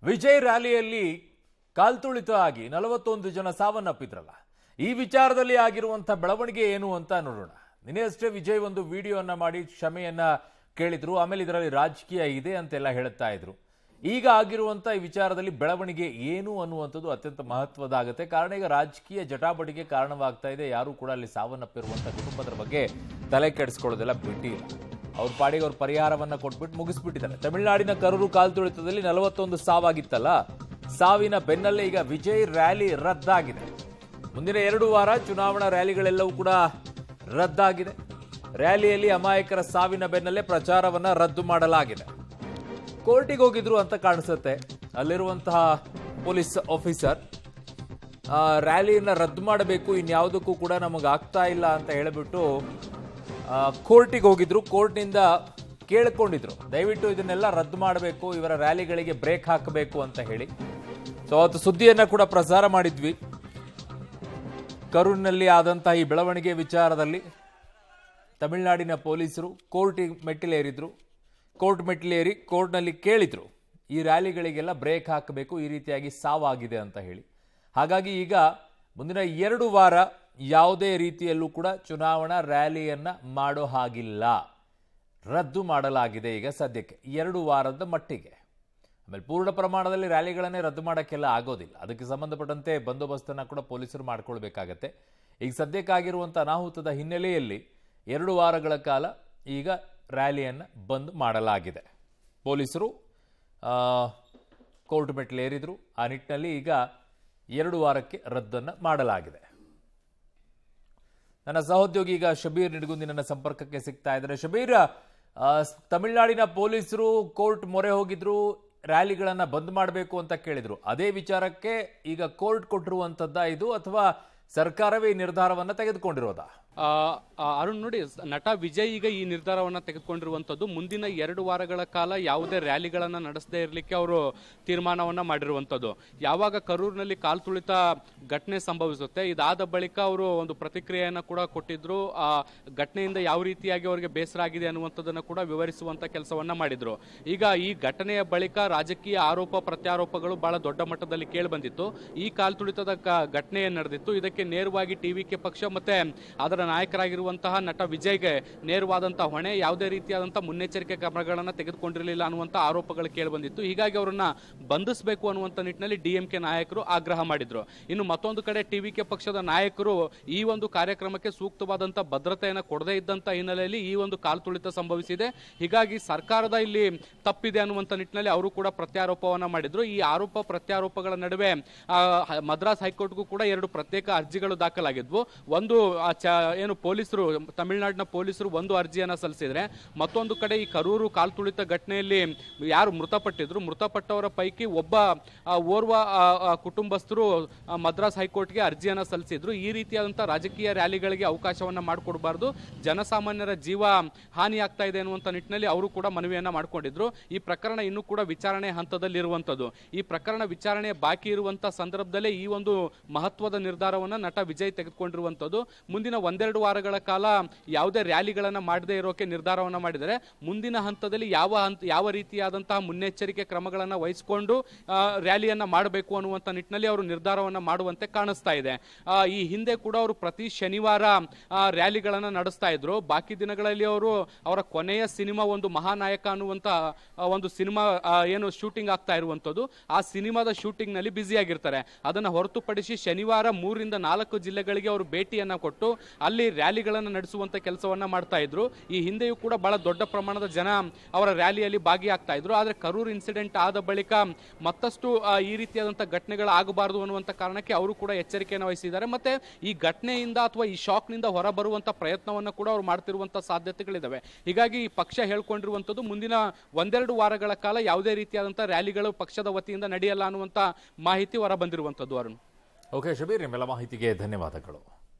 ವಿಜಯ್ ರ್ಯಾಲಿಯಲ್ಲಿ ಕಾಲ್ತುಳಿತ ಆಗಿ 41 ಜನ ಸಾವನ್ನಪ್ಪಿದ್ರಲ್ಲ. ಈ ವಿಚಾರದಲ್ಲಿ ಆಗಿರುವಂತ ಬೆಳವಣಿಗೆ ಏನು ಅಂತ ನೋಡೋಣ. ನಿನ್ನೆಯಷ್ಟೇ ವಿಜಯ್ ಒಂದು ವಿಡಿಯೋನ ಮಾಡಿ ಕ್ಷಮೆಯನ್ನ ಕೇಳಿದ್ರು. ಆಮೇಲೆ ಇದರಲ್ಲಿ ರಾಜಕೀಯ ಇದೆ ಅಂತೆಲ್ಲ ಹೇಳ್ತಾ ಇದ್ರು. ಈಗ ಆಗಿರುವಂತ ಈ ವಿಚಾರದಲ್ಲಿ ಬೆಳವಣಿಗೆ ಏನು ಅನ್ನುವಂಥದ್ದು ಅತ್ಯಂತ ಮಹತ್ವದಾಗುತ್ತೆ. ಕಾರಣ ಈಗ ರಾಜಕೀಯ ಜಟಾಪಟಿಗೆ ಕಾರಣವಾಗ್ತಾ ಇದೆ. ಯಾರು ಕೂಡ ಅಲ್ಲಿ ಸಾವನ್ನಪ್ಪಿರುವಂತ ಕುಟುಂಬದ ಬಗ್ಗೆ ತಲೆ ಕೆಡಿಸ್ಕೊಳ್ಳೋದೆಲ್ಲ ಬಿಟ್ಟಿಲ್ಲ. ಅವ್ರ ಪಾಡಿಗೆ ಅವ್ರ ಪರಿಹಾರವನ್ನ ಕೊಟ್ಬಿಟ್ಟು ಮುಗಿಸ್ಬಿಟ್ಟಿದ್ದಾರೆ. ತಮಿಳುನಾಡಿನ ಕರೂರು ಕಾಲ್ತುಳಿತದಲ್ಲಿ 41 ಸಾವಾಗಿತ್ತಲ್ಲ, ಸಾವಿನ ಬೆನ್ನಲ್ಲೇ ಈಗ ವಿಜಯ್ ರ್ಯಾಲಿ ರದ್ದಾಗಿದೆ. ಮುಂದಿನ 2 ವಾರ ಚುನಾವಣಾ ರ್ಯಾಲಿಗಳೆಲ್ಲವೂ ಕೂಡ ರದ್ದಾಗಿದೆ. ರ್ಯಾಲಿಯಲ್ಲಿ ಅಮಾಯಕರ ಸಾವಿನ ಬೆನ್ನಲ್ಲೇ ಪ್ರಚಾರವನ್ನ ರದ್ದು ಮಾಡಲಾಗಿದೆ. ಕೋರ್ಟಿಗೆ ಹೋಗಿದ್ರು ಅಂತ ಕಾಣಿಸುತ್ತೆ. ಅಲ್ಲಿರುವಂತಹ ಪೊಲೀಸ್ ಆಫೀಸರ್ ರ್ಯಾಲಿಯನ್ನ ರದ್ದು ಮಾಡಬೇಕು, ಇನ್ಯಾವುದಕ್ಕೂ ಕೂಡ ನಮಗೆ ಆಗ್ತಾ ಇಲ್ಲ ಅಂತ ಹೇಳಿಬಿಟ್ಟು ಕೋರ್ಟಿಗೆ ಹೋಗಿದ್ರು. ಕೋರ್ಟ್ನಿಂದ ಕೇಳ್ಕೊಂಡಿದ್ರು, ದಯವಿಟ್ಟು ಇದನ್ನೆಲ್ಲ ರದ್ದು ಮಾಡಬೇಕು, ಇವರ ರ್ಯಾಲಿಗಳಿಗೆ ಬ್ರೇಕ್ ಹಾಕಬೇಕು ಅಂತ ಹೇಳಿ. ಸೊ ಅವತ್ತು ಸುದ್ದಿಯನ್ನ ಕೂಡ ಪ್ರಸಾರ ಮಾಡಿದ್ವಿ. ಕರೂರಿನಲ್ಲಿ ಆದಂತಹ ಈ ಬೆಳವಣಿಗೆ ವಿಚಾರದಲ್ಲಿ ತಮಿಳುನಾಡಿನ ಪೊಲೀಸರು ಕೋರ್ಟ್ ಮೆಟ್ಟಿಲೇರಿ ಕೋರ್ಟ್ನಲ್ಲಿ ಕೇಳಿದ್ರು, ಈ ರ್ಯಾಲಿಗಳಿಗೆಲ್ಲ ಬ್ರೇಕ್ ಹಾಕಬೇಕು, ಈ ರೀತಿಯಾಗಿ ಸಾವಾಗಿದೆ ಅಂತ ಹೇಳಿ. ಹಾಗಾಗಿ ಈಗ ಮುಂದಿನ 2 ವಾರ ಯಾವುದೇ ರೀತಿಯಲ್ಲೂ ಕೂಡ ಚುನಾವಣಾ ರ್ಯಾಲಿಯನ್ನ ಮಾಡೋ ಹಾಗಿಲ್ಲ, ರದ್ದು ಮಾಡಲಾಗಿದೆ ಈಗ ಸದ್ಯಕ್ಕೆ 2 ವಾರದ ಮಟ್ಟಿಗೆ. ಆಮೇಲೆ ಪೂರ್ಣ ಪ್ರಮಾಣದಲ್ಲಿ ರ್ಯಾಲಿಗಳನ್ನೇ ರದ್ದು ಮಾಡೋಕ್ಕೆಲ್ಲ ಆಗೋದಿಲ್ಲ. ಅದಕ್ಕೆ ಸಂಬಂಧಪಟ್ಟಂತೆ ಬಂದೋಬಸ್ತನ್ನು ಕೂಡ ಪೊಲೀಸರು ಮಾಡ್ಕೊಳ್ಬೇಕಾಗತ್ತೆ. ಈಗ ಸದ್ಯಕ್ಕಾಗಿರುವಂಥ ಅನಾಹುತದ ಹಿನ್ನೆಲೆಯಲ್ಲಿ 2 ವಾರಗಳ ಕಾಲ ಈಗ ರ್ಯಾಲಿಯನ್ನು ಬಂದ್ ಮಾಡಲಾಗಿದೆ. ಪೊಲೀಸರು ಕೋರ್ಟ್ ಮೆಟ್ಟಿಲೇರಿದ್ರು. ಆ ನಿಟ್ಟಿನಲ್ಲಿ ಈಗ 2 ವಾರಕ್ಕೆ ರದ್ದನ್ನು ಮಾಡಲಾಗಿದೆ. ನನ್ನ ಸಹೋದ್ಯೋಗಿ ಈಗ ಶಬೀರ್ ನಿಡಗುಂದಿ ನನ್ನ ಸಂಪರ್ಕಕ್ಕೆ ಸಿಗ್ತಾ ಇದ್ದಾರೆ. ಶಬೀರ್, ತಮಿಳುನಾಡಿನ ಪೊಲೀಸರು ಕೋರ್ಟ್ ಮೊರೆ ಹೋಗಿದ್ರು, ರ್ಯಾಲಿಗಳನ್ನ ಬಂದ್ ಮಾಡಬೇಕು ಅಂತ ಕೇಳಿದ್ರು. ಅದೇ ವಿಚಾರಕ್ಕೆ ಈಗ ಕೋರ್ಟ್ ಕೊಟ್ಟಿರುವಂತದ್ದ ಇದು, ಅಥವಾ ಸರ್ಕಾರವೇ ಈ ನಿರ್ಧಾರವನ್ನ ತೆಗೆದುಕೊಂಡಿರೋದಾ? ಅರುಣ್, ನೋಡಿ, ನಟ ವಿಜಯ್ ಈಗ ಈ ನಿರ್ಧಾರವನ್ನು ತೆಗೆದುಕೊಂಡಿರುವಂಥದ್ದು ಮುಂದಿನ 2 ವಾರಗಳ ಕಾಲ ಯಾವುದೇ ರ್ಯಾಲಿಗಳನ್ನು ನಡೆಸದೇ ಇರಲಿಕ್ಕೆ ಅವರು ತೀರ್ಮಾನವನ್ನು ಮಾಡಿರುವಂಥದ್ದು. ಯಾವಾಗ ಕರೂರಿನಲ್ಲಿ ಕಾಲ್ತುಳಿತ ಘಟನೆ ಸಂಭವಿಸುತ್ತೆ, ಇದಾದ ಬಳಿಕ ಅವರು ಒಂದು ಪ್ರತಿಕ್ರಿಯೆಯನ್ನು ಕೂಡ ಕೊಟ್ಟಿದ್ರು. ಆ ಘಟನೆಯಿಂದ ಯಾವ ರೀತಿಯಾಗಿ ಅವರಿಗೆ ಬೇಸರ ಆಗಿದೆ ಅನ್ನುವಂಥದ್ದನ್ನು ಕೂಡ ವಿವರಿಸುವಂಥ ಕೆಲಸವನ್ನು ಮಾಡಿದ್ರು. ಈಗ ಈ ಘಟನೆಯ ಬಳಿಕ ರಾಜಕೀಯ ಆರೋಪ ಪ್ರತ್ಯಾರೋಪಗಳು ಬಹಳ ದೊಡ್ಡ ಮಟ್ಟದಲ್ಲಿ ಕೇಳಿಬಂದಿತ್ತು. ಈ ಕಾಲ್ತುಳಿತದ ಘಟನೆ ನಡೆದಿತ್ತು, ಇದಕ್ಕೆ ನೇರವಾಗಿ ಟಿವಿಕೆ ಪಕ್ಷ ಮತ್ತೆ ಅದರ ನಾಯಕರಾಗಿರುವಂತಹ ನಟ ವಿಜಯ್ಗೆ ನೇರವಾದಂತಹ ಹೊಣೆ, ಯಾವುದೇ ರೀತಿಯಾದಂತಹ ಮುನ್ನೆಚ್ಚರಿಕೆ ಕ್ರಮಗಳನ್ನು ತೆಗೆದುಕೊಂಡಿರಲಿಲ್ಲ ಅನ್ನುವಂಥ ಆರೋಪಗಳು ಕೇಳಿಬಂದಿತ್ತು. ಹೀಗಾಗಿ ಅವರನ್ನ ಬಂಧಿಸಬೇಕು ಅನ್ನುವಂಥ ನಿಟ್ಟಿನಲ್ಲಿ ಡಿಎಂಕೆ ನಾಯಕರು ಆಗ್ರಹ ಮಾಡಿದ್ರು. ಇನ್ನು ಮತ್ತೊಂದು ಕಡೆ ಟಿವಿಕೆ ಪಕ್ಷದ ನಾಯಕರು ಈ ಒಂದು ಕಾರ್ಯಕ್ರಮಕ್ಕೆ ಸೂಕ್ತವಾದಂತಹ ಭದ್ರತೆಯನ್ನು ಕೊಡದೇ ಇದ್ದಂತ ಹಿನ್ನೆಲೆಯಲ್ಲಿ ಈ ಒಂದು ಕಾಲ್ತುಳಿತ ಸಂಭವಿಸಿದೆ. ಹೀಗಾಗಿ ಸರ್ಕಾರದ ಇಲ್ಲಿ ತಪ್ಪಿದೆ ಅನ್ನುವಂಥ ನಿಟ್ಟಿನಲ್ಲಿ ಅವರು ಕೂಡ ಪ್ರತ್ಯಾರೋಪವನ್ನ ಮಾಡಿದ್ರು. ಈ ಆರೋಪ ಪ್ರತ್ಯಾರೋಪಗಳ ನಡುವೆ ಮದ್ರಾಸ್ ಹೈಕೋರ್ಟ್ಗೂ ಕೂಡ 2 ಪ್ರತ್ಯೇಕ ಅರ್ಜಿಗಳು ದಾಖಲಾಗಿದ್ವು. ಒಂದು ಏನು ಪೊಲೀಸರು, ತಮಿಳುನಾಡಿನ ಪೊಲೀಸರು ಒಂದು ಅರ್ಜಿಯನ್ನ ಸಲ್ಲಿಸಿದ್ರೆ, ಮತ್ತೊಂದು ಕಡೆ ಈ ಕರೂರು ಕಾಲ್ತುಳಿತ ಘಟನೆಯಲ್ಲಿ ಯಾರು ಮೃತಪಟ್ಟವರ ಪೈಕಿ ಓರ್ವ ಕುಟುಂಬಸ್ಥರು ಮದ್ರಾಸ್ ಹೈಕೋರ್ಟ್ಗೆ ಅರ್ಜಿಯನ್ನ ಸಲ್ಲಿಸಿದ್ರು. ಈ ರೀತಿಯಾದಂತಹ ರಾಜಕೀಯ ರ್ಯಾಲಿಗಳಿಗೆ ಅವಕಾಶವನ್ನ ಮಾಡಿಕೊಡಬಾರ್ದು, ಜನಸಾಮಾನ್ಯರ ಜೀವ ಹಾನಿ ಆಗ್ತಾ ಇದೆ ಅನ್ನುವಂಥ ನಿಟ್ಟಿನಲ್ಲಿ ಅವರು ಕೂಡ ಮನವಿಯನ್ನ ಮಾಡಿಕೊಂಡಿದ್ರು. ಈ ಪ್ರಕರಣ ಇನ್ನೂ ಕೂಡ ವಿಚಾರಣೆ ಹಂತದಲ್ಲಿರುವಂಥದ್ದು. ಈ ಪ್ರಕರಣ ವಿಚಾರಣೆ ಬಾಕಿ ಇರುವಂತಹ ಸಂದರ್ಭದಲ್ಲೇ ಈ ಒಂದು ಮಹತ್ವದ ನಿರ್ಧಾರವನ್ನ ನಟ ವಿಜಯ್ ತೆಗೆದುಕೊಂಡಿರುವಂಥದ್ದು. ಮುಂದಿನ 1-2 ವಾರಗಳ ಕಾಲ ಯಾವುದೇ ರ್ಯಾಲಿಗಳನ್ನು ಮಾಡದೇ ಇರೋಕೆ ನಿರ್ಧಾರವನ್ನು ಮಾಡಿದರೆ, ಮುಂದಿನ ಹಂತದಲ್ಲಿ ಯಾವ ರೀತಿಯಾದಂತಹ ಮುನ್ನೆಚ್ಚರಿಕೆ ಕ್ರಮಗಳನ್ನು ವಹಿಸಿಕೊಂಡು ರ್ಯಾಲಿಯನ್ನ ಮಾಡಬೇಕು ಅನ್ನುವಂಥ ನಿಟ್ಟಿನಲ್ಲಿ ಅವರು ನಿರ್ಧಾರವನ್ನು ಮಾಡುವಂತೆ ಕಾಣಿಸ್ತಾ ಇದೆ. ಈ ಹಿಂದೆ ಕೂಡ ಅವರು ಪ್ರತಿ ಶನಿವಾರ ರ್ಯಾಲಿಗಳನ್ನು ನಡೆಸ್ತಾ ಇದ್ರು. ಬಾಕಿ ದಿನಗಳಲ್ಲಿ ಅವರ ಕೊನೆಯ ಸಿನಿಮಾ ಒಂದು ಮಹಾನಾಯಕ ಅನ್ನುವಂಥ ಒಂದು ಸಿನಿಮಾ ಏನು ಶೂಟಿಂಗ್ ಆಗ್ತಾ ಇರುವಂಥದ್ದು, ಆ ಸಿನಿಮಾದ ಶೂಟಿಂಗ್ ನಲ್ಲಿ ಬ್ಯುಸಿ ಆಗಿರ್ತಾರೆ. ಅದನ್ನು ಹೊರತುಪಡಿಸಿ ಶನಿವಾರ 3-4 ಜಿಲ್ಲೆಗಳಿಗೆ ಅವರು ಭೇಟಿಯನ್ನ ಕೊಟ್ಟು ಅಲ್ಲಿ ರ್ಯಾಲಿಗಳನ್ನು ನಡೆಸುವಂತ ಕೆಲಸವನ್ನ ಮಾಡ್ತಾ ಇದ್ರು. ಈ ಹಿಂದೆಯೂ ಕೂಡ ಬಹಳ ದೊಡ್ಡ ಪ್ರಮಾಣದ ಜನ ಅವರ ರ್ಯಾಲಿಯಲ್ಲಿ ಭಾಗಿಯಾಗ್ತಾ ಇದ್ರು. ಆದ್ರೆ ಕರೂರು ಇನ್ಸಿಡೆಂಟ್ ಆದ ಬಳಿಕ ಮತ್ತಷ್ಟು ಈ ರೀತಿಯಾದಂತಹ ಘಟನೆಗಳು ಆಗಬಾರದು ಅನ್ನುವಂತ ಕಾರಣಕ್ಕೆ ಅವರು ಕೂಡ ಎಚ್ಚರಿಕೆಯನ್ನು ವಹಿಸಿದ್ದಾರೆ. ಮತ್ತೆ ಈ ಘಟನೆಯಿಂದ ಅಥವಾ ಈ ಶಾಕ್ ನಿಂದ ಹೊರಬರುವಂತ ಪ್ರಯತ್ನವನ್ನು ಕೂಡ ಅವರು ಮಾಡ್ತಿರುವಂತಹ ಸಾಧ್ಯತೆಗಳಿದಾವೆ. ಹೀಗಾಗಿ ಈ ಪಕ್ಷ ಹೇಳ್ಕೊಂಡಿರುವಂತದ್ದು ಮುಂದಿನ 1-2 ವಾರಗಳ ಕಾಲ ಯಾವುದೇ ರೀತಿಯಾದಂತಹ ರ್ಯಾಲಿಗಳು ಪಕ್ಷದ ವತಿಯಿಂದ ನಡೆಯಲ್ಲ ಅನ್ನುವಂತ ಮಾಹಿತಿ ಹೊರ ಬಂದಿರುವಂತದ್ದು. ಅರುಣ್. ಓಕೆ ಶಬೀರ್, ನಿಮ್ಮೆಲ್ಲ ಮಾಹಿತಿಗೆ ಧನ್ಯವಾದಗಳು.